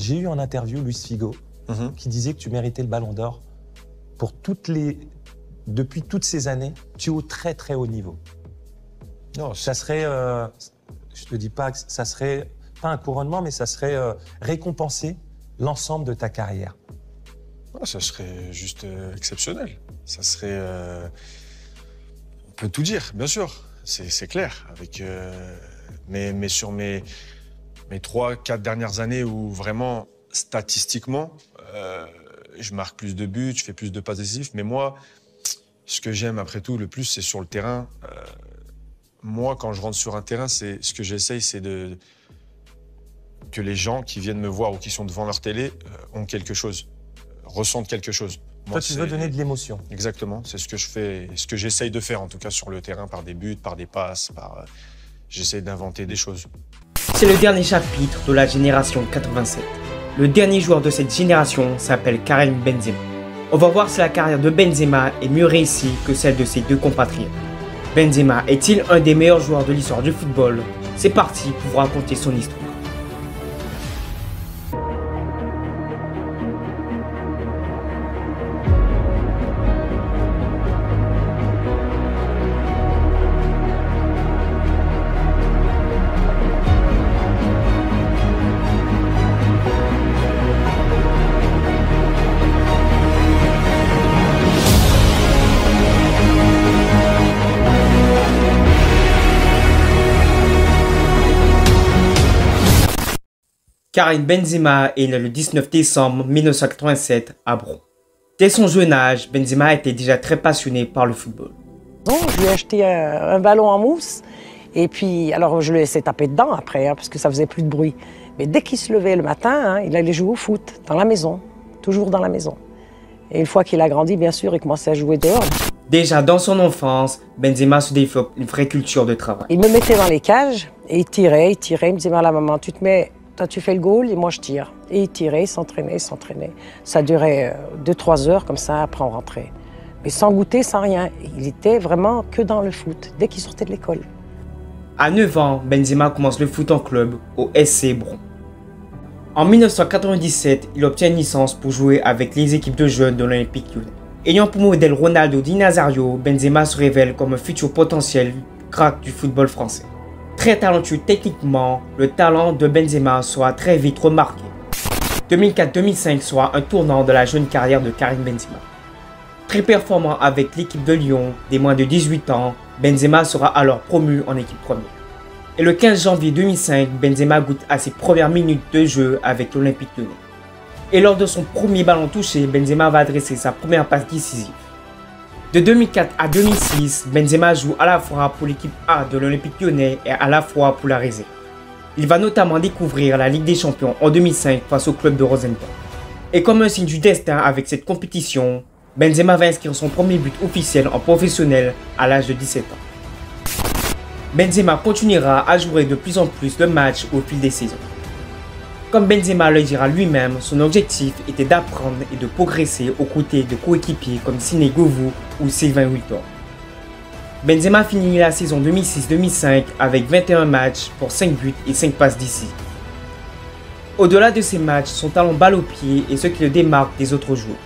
J'ai eu en interview Luis Figo qui disait que tu méritais le Ballon d'Or pour depuis toutes ces années, tu es au très très haut niveau. Non, ça serait, je te dis pas que ça serait pas un couronnement, mais ça serait récompenser l'ensemble de ta carrière. Ah, ça serait juste exceptionnel. Ça serait, on peut tout dire, bien sûr, c'est clair. Avec, mais sur mes 3-4 dernières années où vraiment statistiquement, je marque plus de buts, je fais plus de passes décisives. Mais moi, ce que j'aime après tout le plus, c'est sur le terrain. Moi, quand je rentre sur un terrain, ce que j'essaye, c'est que les gens qui viennent me voir ou qui sont devant leur télé ont quelque chose, ressentent quelque chose. Toi, tu veux donner de l'émotion. Exactement, c'est ce que je fais, ce que j'essaye de faire en tout cas sur le terrain, par des buts, par des passes, j'essaie d'inventer des choses. C'est le dernier chapitre de la génération 87. Le dernier joueur de cette génération s'appelle Karim Benzema. On va voir si la carrière de Benzema est mieux réussie que celle de ses deux compatriotes. Benzema est-il un des meilleurs joueurs de l'histoire du football? C'est parti pour vous raconter son histoire. Karim Benzema est né le 19 décembre 1987 à Bron. Dès son jeune âge, Benzema était déjà très passionné par le football. Je lui ai acheté un ballon en mousse et puis alors je le laissais taper dedans après parce que ça faisait plus de bruit. Mais dès qu'il se levait le matin, il allait jouer au foot dans la maison, toujours dans la maison. Et une fois qu'il a grandi, bien sûr, il commençait à jouer dehors. Déjà dans son enfance, Benzema se développe une vraie culture de travail. Il me mettait dans les cages et il tirait, il me disait la maman, tu te mets... Toi, tu fais le goal et moi, je tire. Et il tirait, il s'entraînait. Ça durait 2-3 heures, comme ça, après on rentrait. Mais sans goûter, sans rien. Il était vraiment que dans le foot, dès qu'il sortait de l'école. À 9 ans, Benzema commence le foot en club au SC Bron. En 1997, il obtient une licence pour jouer avec les équipes de jeunes de l'Olympique Lyonnais. Ayant pour modèle Ronaldo Di Nazario, Benzema se révèle comme un futur potentiel crack du football français. Très talentueux techniquement, le talent de Benzema sera très vite remarqué. 2004-2005 sera un tournant de la jeune carrière de Karim Benzema. Très performant avec l'équipe de Lyon des moins de 18 ans, Benzema sera alors promu en équipe première. Et le 15 janvier 2005, Benzema goûte à ses premières minutes de jeu avec l'Olympique Lyonnais. Et lors de son premier ballon touché, Benzema va adresser sa première passe décisive. De 2004 à 2006, Benzema joue à la fois pour l'équipe A de l'Olympique Lyonnais et à la fois pour la réserve. Il va notamment découvrir la Ligue des Champions en 2005 face au club de Rosenborg. Et comme un signe du destin avec cette compétition, Benzema va inscrire son premier but officiel en professionnel à l'âge de 17 ans. Benzema continuera à jouer de plus en plus de matchs au fil des saisons. Comme Benzema le dira lui-même, son objectif était d'apprendre et de progresser aux côtés de coéquipiers comme Sine Govou ou Sylvain Wiltord. Benzema finit la saison 2006-2005 avec 21 matchs pour 5 buts et 5 passes décisives. Au-delà de ces matchs, son talent balle au pied est ce qui le démarque des autres joueurs.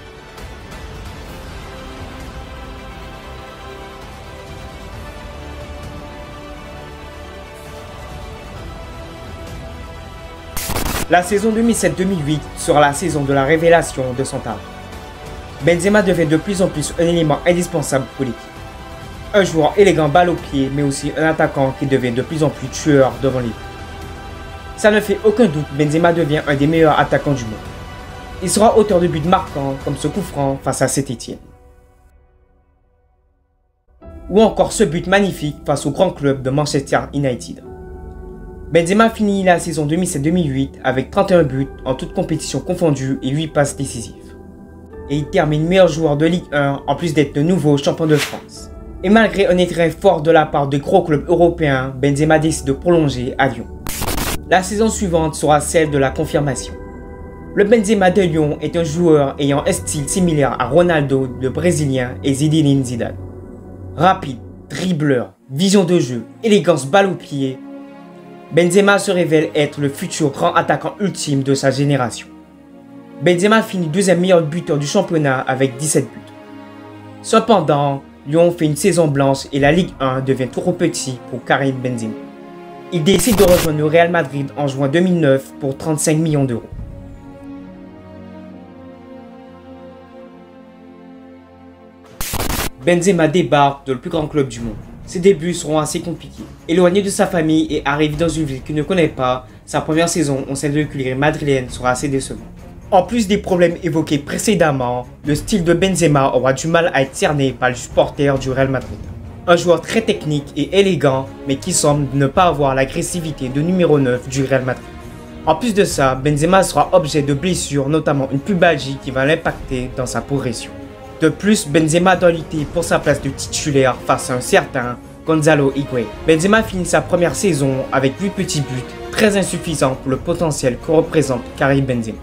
La saison 2007-2008 sera la saison de la révélation de son talent. Benzema devient de plus en plus un élément indispensable pour l'équipe. Un joueur élégant balle au pied, mais aussi un attaquant qui devient de plus en plus tueur devant les buts. Ça ne fait aucun doute, Benzema devient un des meilleurs attaquants du monde. Il sera auteur de buts marquants comme ce coup franc face à Saint-Étienne. Ou encore ce but magnifique face au grand club de Manchester United. Benzema finit la saison 2007-2008 avec 31 buts en toutes compétitions confondues et 8 passes décisives. Et il termine meilleur joueur de Ligue 1 en plus d'être de nouveau champion de France. Et malgré un intérêt fort de la part de gros clubs européens, Benzema décide de prolonger à Lyon. La saison suivante sera celle de la confirmation. Le Benzema de Lyon est un joueur ayant un style similaire à Ronaldo, le Brésilien et Zinedine Zidane. Rapide, dribbleur, vision de jeu, élégance balle au pied, Benzema se révèle être le futur grand attaquant ultime de sa génération. Benzema finit deuxième meilleur buteur du championnat avec 17 buts. Cependant, Lyon fait une saison blanche et la Ligue 1 devient trop petit pour Karim Benzema. Il décide de rejoindre le Real Madrid en juin 2009 pour 35 millions d'euros. Benzema débarque dans le plus grand club du monde. Ses débuts seront assez compliqués. Éloigné de sa famille et arrivé dans une ville qu'il ne connaît pas, sa première saison au sein de l'écurie madrilène sera assez décevante. En plus des problèmes évoqués précédemment, le style de Benzema aura du mal à être cerné par les supporters du Real Madrid. Un joueur très technique et élégant, mais qui semble ne pas avoir l'agressivité de numéro 9 du Real Madrid. En plus de ça, Benzema sera objet de blessures, notamment une pubalgie qui va l'impacter dans sa progression. De plus, Benzema doit lutter pour sa place de titulaire face à un certain Gonzalo Higuaín. Benzema finit sa première saison avec 8 petits buts, très insuffisants pour le potentiel que représente Karim Benzema.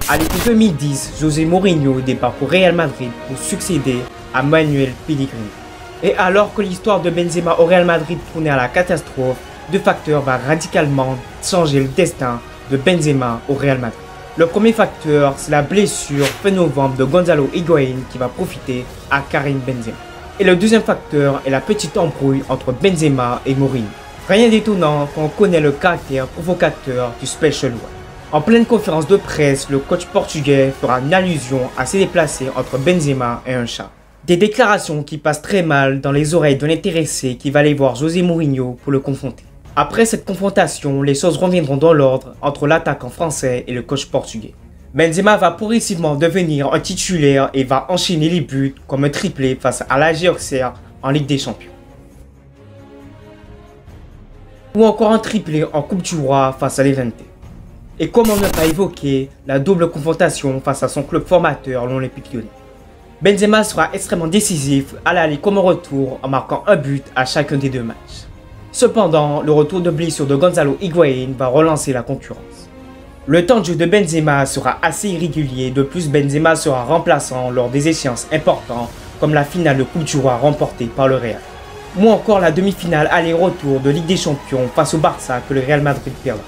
À l'été 2010, José Mourinho débarque au Real Madrid pour succéder à Manuel Pellegrini. Et alors que l'histoire de Benzema au Real Madrid tournait à la catastrophe, deux facteurs vont radicalement changer le destin de Benzema au Real Madrid. Le premier facteur, c'est la blessure fin novembre de Gonzalo Higuaín qui va profiter à Karim Benzema. Et le deuxième facteur est la petite embrouille entre Benzema et Mourinho. Rien d'étonnant quand on connaît le caractère provocateur du Special One. En pleine conférence de presse, le coach portugais fera une allusion assez déplacée entre Benzema et un chat. Des déclarations qui passent très mal dans les oreilles de l'intéressé qui va aller voir José Mourinho pour le confronter. Après cette confrontation, les choses reviendront dans l'ordre entre l'attaquant français et le coach portugais. Benzema va progressivement devenir un titulaire et va enchaîner les buts comme un triplé face à l'AG Auxerre en Ligue des Champions. Ou encore un triplé en Coupe du Roi face à l'Evente. Et comment ne pas évoquer la double confrontation face à son club formateur, l'Olympique Lyonnais. Benzema sera extrêmement décisif à l'aller comme au retour en marquant un but à chacun des deux matchs. Cependant, le retour de blessure de Gonzalo Higuaín va relancer la concurrence. Le temps de jeu de Benzema sera assez irrégulier, de plus Benzema sera remplaçant lors des échéances importantes comme la finale de Coupe du Roi remportée par le Real. Ou encore la demi-finale aller-retour de Ligue des Champions face au Barça que le Real Madrid perdra.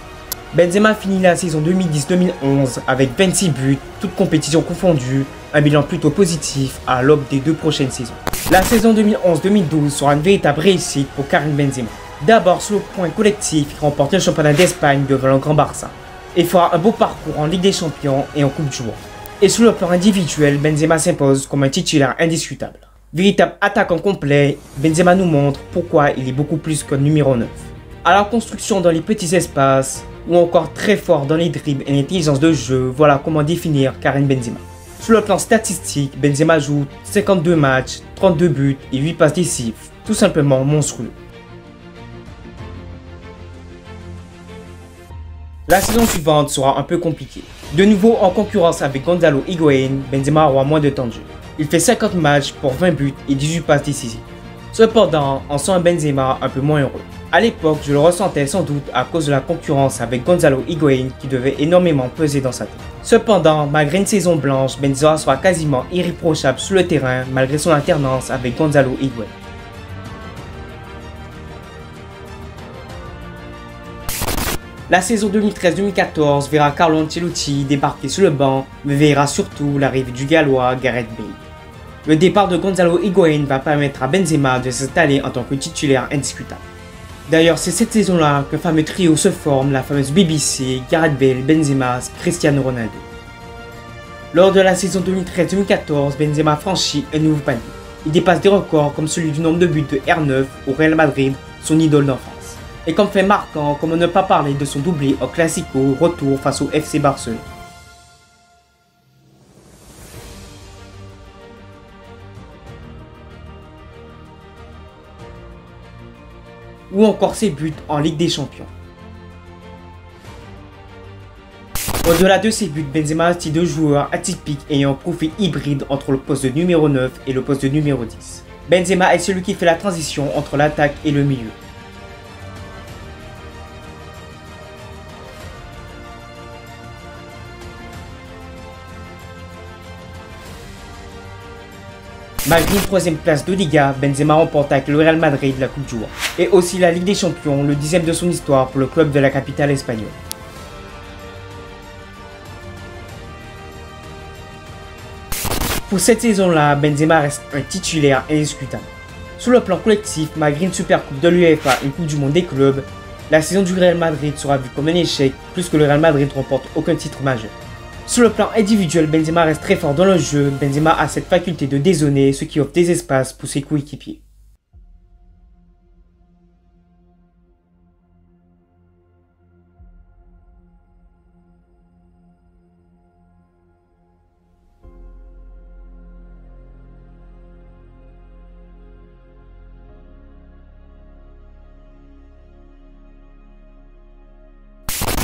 Benzema finit la saison 2010-2011 avec 26 buts, toutes compétitions confondues, un bilan plutôt positif à l'aube des deux prochaines saisons. La saison 2011-2012 sera une véritable réussite pour Karim Benzema. D'abord sur le point collectif, il remporte le championnat d'Espagne devant le Grand Barça et fera un beau parcours en Ligue des Champions et en Coupe du Roi. Et sur le plan individuel, Benzema s'impose comme un titulaire indiscutable. Véritable attaquant complet, Benzema nous montre pourquoi il est beaucoup plus qu'un numéro 9. À la construction dans les petits espaces, ou encore très fort dans les dribbles et l'intelligence de jeu, voilà comment définir Karim Benzema. Sur le plan statistique, Benzema joue 52 matchs, 32 buts et 8 passes décisives, tout simplement monstrueux. La saison suivante sera un peu compliquée. De nouveau en concurrence avec Gonzalo Higuaín, Benzema aura moins de temps de jeu. Il fait 50 matchs pour 20 buts et 18 passes décisives. Cependant, on sent un Benzema un peu moins heureux. A l'époque, je le ressentais sans doute à cause de la concurrence avec Gonzalo Higuaín qui devait énormément peser dans sa tête. Cependant, malgré une saison blanche, Benzema sera quasiment irréprochable sur le terrain malgré son alternance avec Gonzalo Higuaín. La saison 2013-2014 verra Carlo Ancelotti débarquer sur le banc, mais verra surtout l'arrivée du Gallois Gareth Bale. Le départ de Gonzalo Higuaín va permettre à Benzema de s'installer en tant que titulaire indiscutable. D'ailleurs, c'est cette saison-là qu'un fameux trio se forme, la fameuse BBC, Gareth Bale, Benzema, Cristiano Ronaldo. Lors de la saison 2013-2014, Benzema franchit un nouveau palier. Il dépasse des records comme celui du nombre de buts de R9 au Real Madrid, son idole d'enfance. Et comme fait marquant, comment ne pas parler de son doublé au Classico retour face au FC Barcelone. Ou encore ses buts en Ligue des Champions. Au-delà de ses buts, Benzema est deux joueurs atypiques ayant un profil hybride entre le poste de numéro 9 et le poste de numéro 10. Benzema est celui qui fait la transition entre l'attaque et le milieu. Malgré une troisième place de Liga, Benzema remporte avec le Real Madrid la Coupe du Roi. Et aussi la Ligue des Champions, le 10e de son histoire pour le club de la capitale espagnole. Pour cette saison-là, Benzema reste un titulaire indiscutable. Sur le plan collectif, malgré une super coupe de l'UEFA et une coupe du monde des clubs, la saison du Real Madrid sera vue comme un échec plus que le Real Madrid ne remporte aucun titre majeur. Sur le plan individuel, Benzema reste très fort dans le jeu. Benzema a cette faculté de dézonner, ce qui offre des espaces pour ses coéquipiers.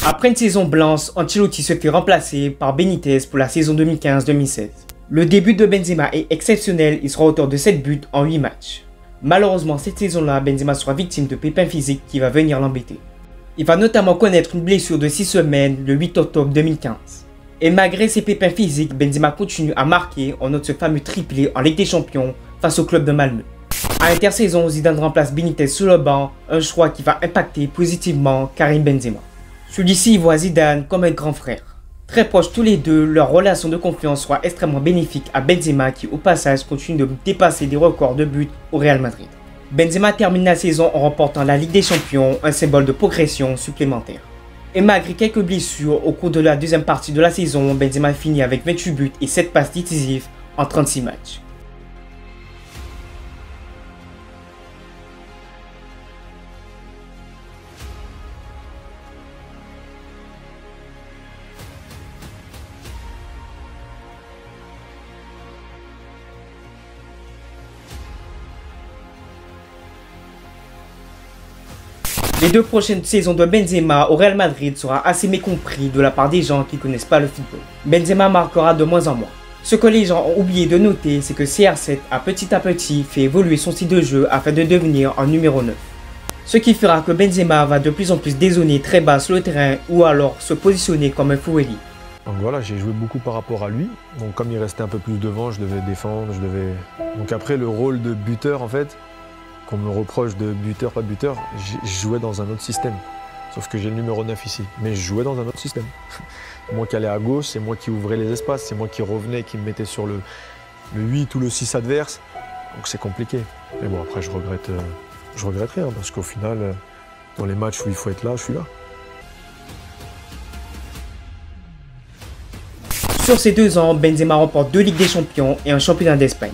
Après une saison blanche, Ancelotti se fait remplacer par Benitez pour la saison 2015-2016. Le début de Benzema est exceptionnel, il sera auteur de 7 buts en 8 matchs. Malheureusement, cette saison-là, Benzema sera victime de pépins physiques qui va venir l'embêter. Il va notamment connaître une blessure de 6 semaines le 8 octobre 2015. Et malgré ces pépins physiques, Benzema continue à marquer, on note ce fameux triplé en Ligue des Champions face au club de Malmö. À l'intersaison, Zidane remplace Benitez sur le banc, un choix qui va impacter positivement Karim Benzema. Celui-ci voit Zidane comme un grand frère. Très proches tous les deux, leur relation de confiance sera extrêmement bénéfique à Benzema qui au passage continue de dépasser des records de buts au Real Madrid. Benzema termine la saison en remportant la Ligue des Champions, un symbole de progression supplémentaire. Et malgré quelques blessures, au cours de la deuxième partie de la saison, Benzema finit avec 28 buts et 7 passes décisives en 36 matchs. Les 2 prochaines saisons de Benzema au Real Madrid sera assez mécompris de la part des gens qui ne connaissent pas le football. Benzema marquera de moins en moins. Ce que les gens ont oublié de noter, c'est que CR7 a petit à petit fait évoluer son style de jeu afin de devenir un numéro 9. Ce qui fera que Benzema va de plus en plus dézonner très bas sur le terrain ou alors se positionner comme un fou ailier. Donc voilà, j'ai joué beaucoup par rapport à lui. Donc comme il restait un peu plus devant, je devais défendre, Donc après, le rôle de buteur, en fait, qu'on me reproche de buteur, pas de buteur, je jouais dans un autre système. Sauf que j'ai le numéro 9 ici. Mais je jouais dans un autre système. Moi qui allais à gauche, c'est moi qui ouvrais les espaces, c'est moi qui revenais, qui me mettais sur le 8 ou le 6 adverse. Donc c'est compliqué. Mais bon, après, je regrette rien, parce qu'au final, dans les matchs où il faut être là, je suis là. Sur ces 2 ans, Benzema remporte 2 Ligues des Champions et un championnat d'Espagne.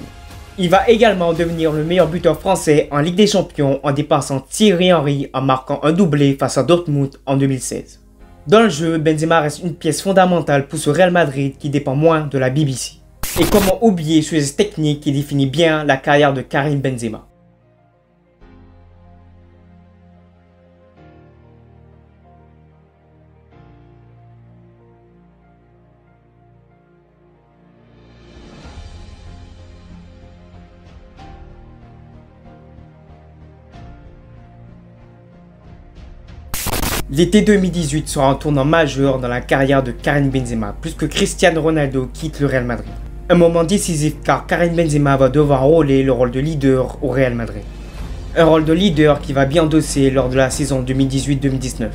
Il va également devenir le meilleur buteur français en Ligue des Champions en dépassant Thierry Henry en marquant un doublé face à Dortmund en 2016. Dans le jeu, Benzema reste une pièce fondamentale pour ce Real Madrid qui dépend moins de la BBC. Et comment oublier ce geste technique qui définit bien la carrière de Karim Benzema. L'été 2018 sera un tournant majeur dans la carrière de Karim Benzema, plus que Cristiano Ronaldo quitte le Real Madrid. Un moment décisif car Karim Benzema va devoir rôler le rôle de leader au Real Madrid. Un rôle de leader qui va bien endosser lors de la saison 2018-2019.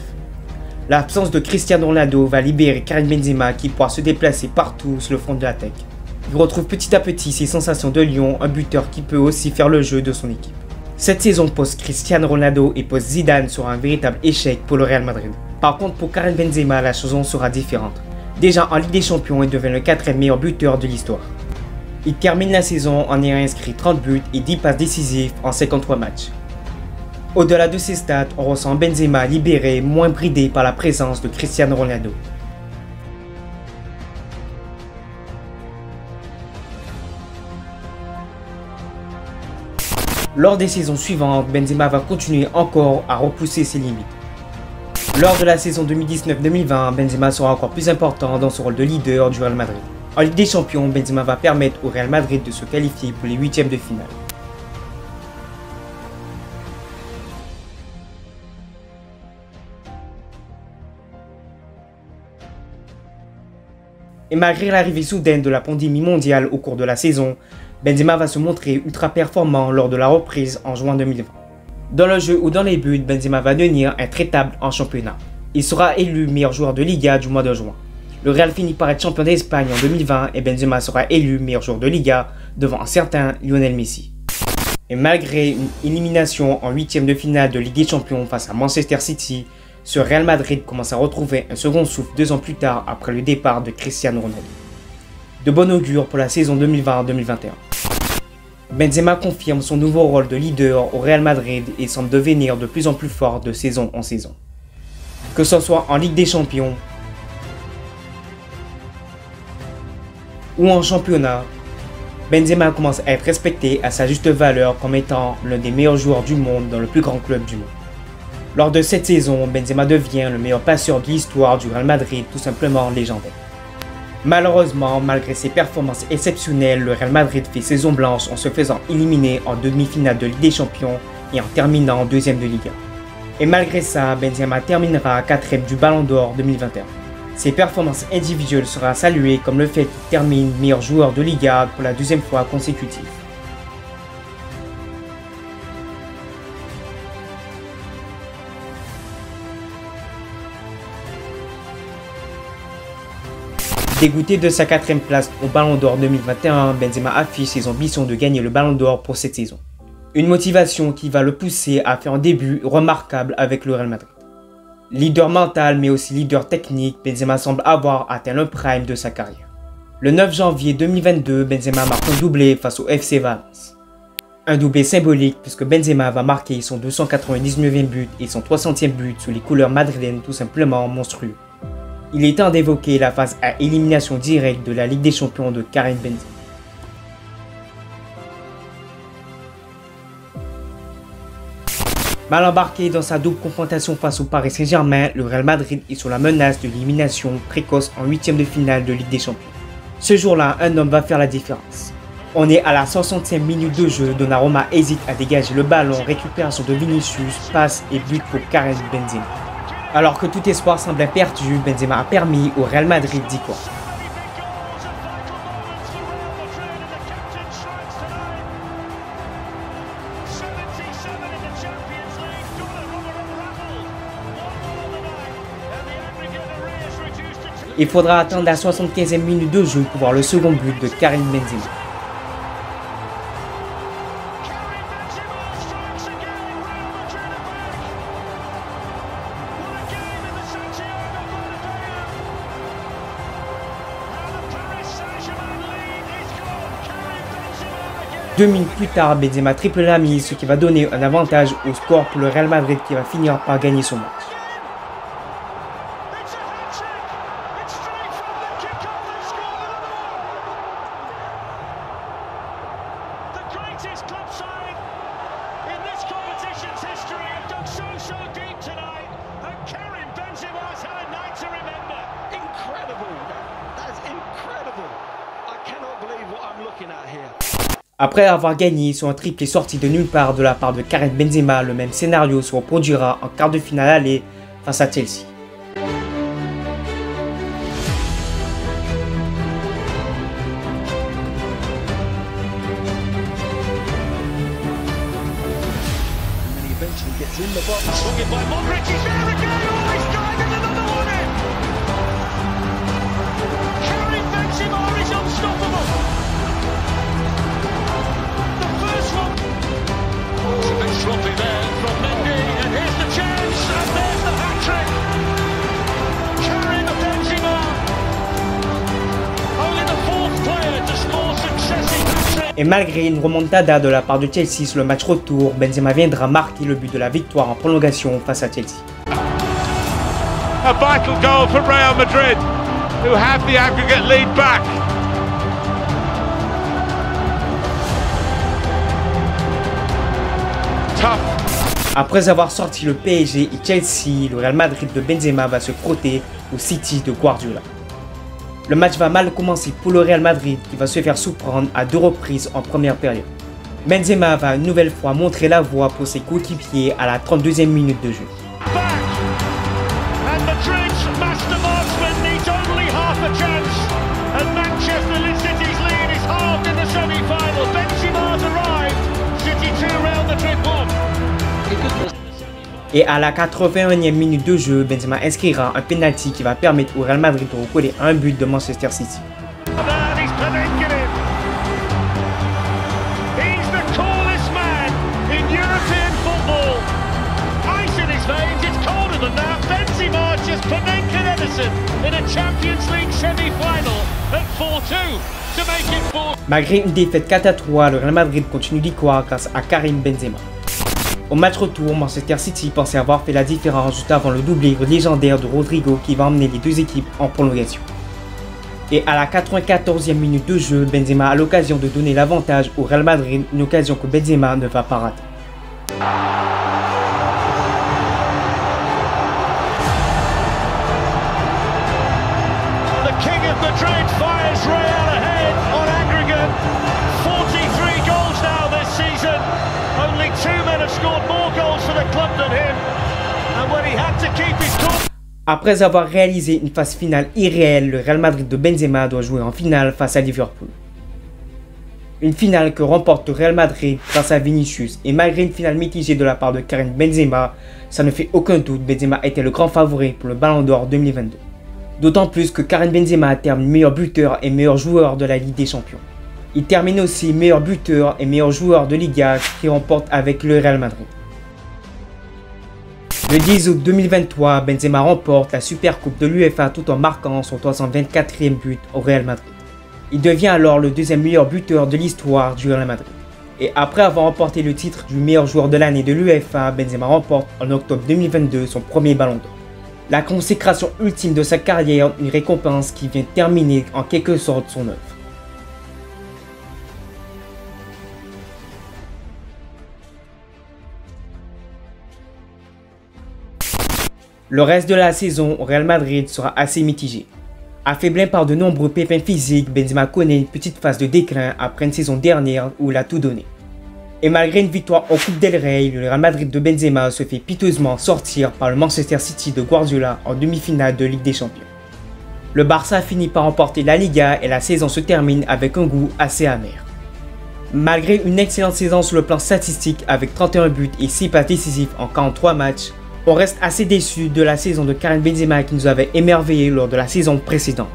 L'absence de Cristiano Ronaldo va libérer Karim Benzema qui pourra se déplacer partout sur le front de l'attaque. Il retrouve petit à petit ses sensations de lion, un buteur qui peut aussi faire le jeu de son équipe. Cette saison post-Cristiano Ronaldo et post-Zidane sera un véritable échec pour le Real Madrid. Par contre, pour Karim Benzema, la saison sera différente. Déjà en Ligue des Champions, il devient le 4e meilleur buteur de l'histoire. Il termine la saison en ayant inscrit 30 buts et 10 passes décisives en 53 matchs. Au-delà de ces stats, on ressent Benzema libéré, moins bridé par la présence de Cristiano Ronaldo. Lors des saisons suivantes, Benzema va continuer encore à repousser ses limites. Lors de la saison 2019-2020, Benzema sera encore plus important dans son rôle de leader du Real Madrid. En Ligue des Champions, Benzema va permettre au Real Madrid de se qualifier pour les 8e de finale. Et malgré l'arrivée soudaine de la pandémie mondiale au cours de la saison, Benzema va se montrer ultra performant lors de la reprise en juin 2020. Dans le jeu ou dans les buts, Benzema va devenir intraitable en championnat. Il sera élu meilleur joueur de Liga du mois de juin. Le Real finit par être champion d'Espagne en 2020 et Benzema sera élu meilleur joueur de Liga devant un certain Lionel Messi. Et malgré une élimination en 8e de finale de Ligue des Champions face à Manchester City, ce Real Madrid commence à retrouver un second souffle 2 ans plus tard après le départ de Cristiano Ronaldo. De bon augure pour la saison 2020-2021. Benzema confirme son nouveau rôle de leader au Real Madrid et semble devenir de plus en plus fort de saison en saison. Que ce soit en Ligue des Champions ou en championnat, Benzema commence à être respecté à sa juste valeur comme étant l'un des meilleurs joueurs du monde dans le plus grand club du monde. Lors de cette saison, Benzema devient le meilleur passeur de l'histoire du Real Madrid, tout simplement légendaire. Malheureusement, malgré ses performances exceptionnelles, le Real Madrid fait saison blanche en se faisant éliminer en demi-finale de Ligue des Champions et en terminant 2e de Liga. Et malgré ça, Benzema terminera 4e du Ballon d'Or 2021. Ses performances individuelles seront saluées comme le fait qu'il termine meilleur joueur de Liga pour la 2e fois consécutive. Dégoûté de sa 4e place au Ballon d'Or 2021, Benzema affiche ses ambitions de gagner le Ballon d'Or pour cette saison. Une motivation qui va le pousser à faire un début remarquable avec le Real Madrid. Leader mental mais aussi leader technique, Benzema semble avoir atteint le prime de sa carrière. Le 9 janvier 2022, Benzema marque un doublé face au FC Valence. Un doublé symbolique puisque Benzema va marquer son 299e but et son 300e but sous les couleurs madrilènes tout simplement monstrueux. Il est temps d'évoquer la phase à élimination directe de la Ligue des Champions de Karim Benzema. Mal embarqué dans sa double confrontation face au Paris Saint-Germain, le Real Madrid est sur la menace de l'élimination précoce en 8e de finale de Ligue des Champions. Ce jour-là, un homme va faire la différence. On est à la 65e minute de jeu, Donnarumma hésite à dégager le ballon, récupération de Vinicius, passe et but pour Karim Benzema. Alors que tout espoir semblait perdu, Benzema a permis au Real Madrid d'y croire. Il faudra attendre la 75e minute de jeu pour voir le second but de Karim Benzema. Deux minutes plus tard, Benzema triple la mise, ce qui va donner un avantage au score pour le Real Madrid qui va finir par gagner son match. Après avoir gagné sur un triplé sorti de nulle part de la part de Karim Benzema, le même scénario se reproduira en quart de finale aller face à Chelsea. Et malgré une remontada de la part de Chelsea sur le match retour, Benzema viendra marquer le but de la victoire en prolongation face à Chelsea. A vital goal for Real Madrid, who have the aggregate lead back. Tough. Après avoir sorti le PSG et Chelsea, le Real Madrid de Benzema va se frotter au City de Guardiola. Le match va mal commencer pour le Real Madrid qui va se faire surprendre à 2 reprises en première période. Benzema va une nouvelle fois montrer la voie pour ses coéquipiers à la 32e minute de jeu. And Manchester City's lead is halved in the semi-final. Et à la 81e minute de jeu, Benzema inscrira un penalty qui va permettre au Real Madrid de recoller un but de Manchester City. Malgré une défaite 4-3, le Real Madrid continue d'y croire grâce à Karim Benzema. Au match retour, Manchester City pensait avoir fait la différence juste avant le doublé légendaire de Rodrigo qui va emmener les deux équipes en prolongation. Et à la 94e minute de jeu, Benzema a l'occasion de donner l'avantage au Real Madrid, une occasion que Benzema ne va pas rater. Après avoir réalisé une phase finale irréelle, le Real Madrid de Benzema doit jouer en finale face à Liverpool. Une finale que remporte le Real Madrid grâce à Vinicius, et malgré une finale mitigée de la part de Karim Benzema, ça ne fait aucun doute, Benzema était le grand favori pour le Ballon d'Or 2022. D'autant plus que Karim Benzema termine meilleur buteur et meilleur joueur de la Ligue des Champions. Il termine aussi meilleur buteur et meilleur joueur de Liga qui remporte avec le Real Madrid. Le 10 août 2023, Benzema remporte la Super Coupe de l'UEFA tout en marquant son 324e but au Real Madrid. Il devient alors le deuxième meilleur buteur de l'histoire du Real Madrid. Et après avoir remporté le titre du meilleur joueur de l'année de l'UEFA, Benzema remporte en octobre 2022 son premier Ballon d'Or. La consécration ultime de sa carrière, une récompense qui vient terminer en quelque sorte son œuvre. Le reste de la saison au Real Madrid sera assez mitigé. Affaibli par de nombreux pépins physiques, Benzema connaît une petite phase de déclin après une saison dernière où il a tout donné. Et malgré une victoire en Coupe del Rey, le Real Madrid de Benzema se fait piteusement sortir par le Manchester City de Guardiola en demi-finale de Ligue des Champions. Le Barça finit par remporter la Liga et la saison se termine avec un goût assez amer. Malgré une excellente saison sur le plan statistique avec 31 buts et 6 passes décisives en 43 matchs, on reste assez déçu de la saison de Karim Benzema qui nous avait émerveillé lors de la saison précédente.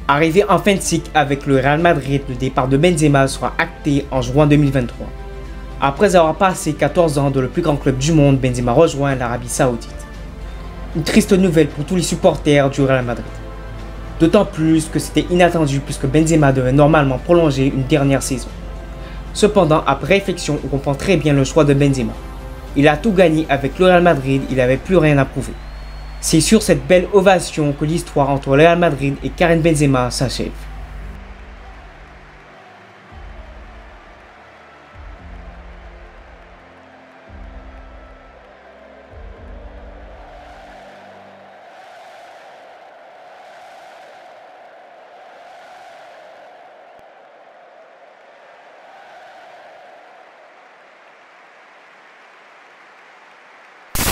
Arrivé en fin de cycle avec le Real Madrid, le départ de Benzema sera acté en juin 2023. Après avoir passé 14 ans dans le plus grand club du monde, Benzema rejoint l'Arabie Saoudite. Une triste nouvelle pour tous les supporters du Real Madrid. D'autant plus que c'était inattendu puisque Benzema devait normalement prolonger une dernière saison. Cependant, après réflexion, on comprend très bien le choix de Benzema. Il a tout gagné avec le Real Madrid, il n'avait plus rien à prouver. C'est sur cette belle ovation que l'histoire entre le Real Madrid et Karim Benzema s'achève.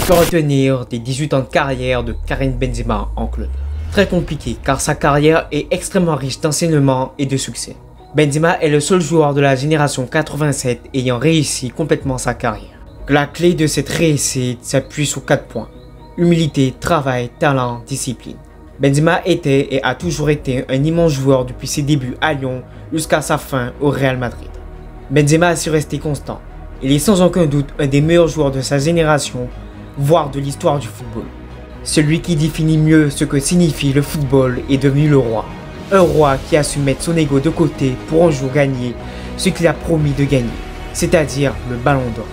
Que retenir des 18 ans de carrière de Karim Benzema en club? Très compliqué car sa carrière est extrêmement riche d'enseignements et de succès. Benzema est le seul joueur de la génération 87 ayant réussi complètement sa carrière. La clé de cette réussite s'appuie sur 4 points. Humilité, travail, talent, discipline. Benzema était et a toujours été un immense joueur depuis ses débuts à Lyon jusqu'à sa fin au Real Madrid. Benzema a su rester constant. Il est sans aucun doute un des meilleurs joueurs de sa génération, voire de l'histoire du football. Celui qui définit mieux ce que signifie le football est devenu le roi. Un roi qui a su mettre son ego de côté pour un jour gagner ce qu'il a promis de gagner, c'est-à-dire le Ballon d'Or.